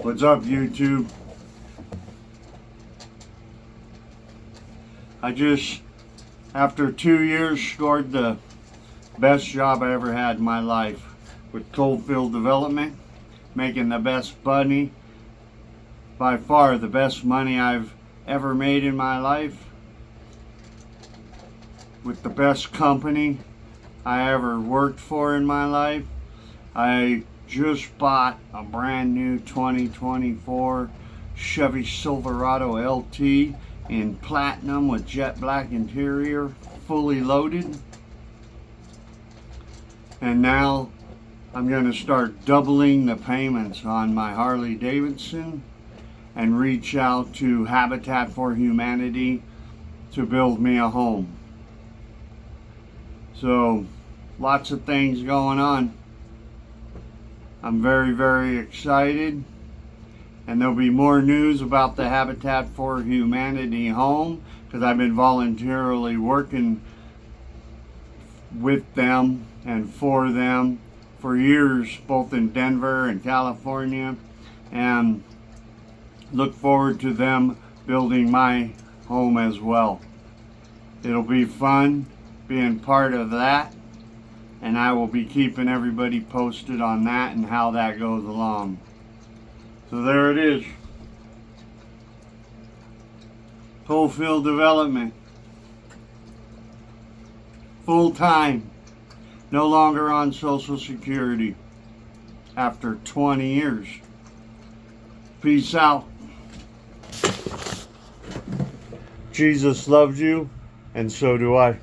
What's up, YouTube? I just, after 2 years, scored the best job I ever had in my life with Coalfield Development, making the best money, by far the best money I've ever made in my life, with the best company I ever worked for in my life. I just bought a brand new 2024 Chevy Silverado LT in platinum with jet black interior, fully loaded. And now I'm going to start doubling the payments on my Harley Davidson and reach out to Habitat for Humanity to build me a home. So lots of things going on. I'm very, very excited, and there'll be more news about the Habitat for Humanity home, because I've been voluntarily working with them and for them for years, both in Denver and California, and look forward to them building my home as well. It'll be fun being part of that, and I will be keeping everybody posted on that and how that goes along. So there it is. Coalfield Development. Full time. No longer on Social Security after 20 years. Peace out. Jesus loves you, and so do I.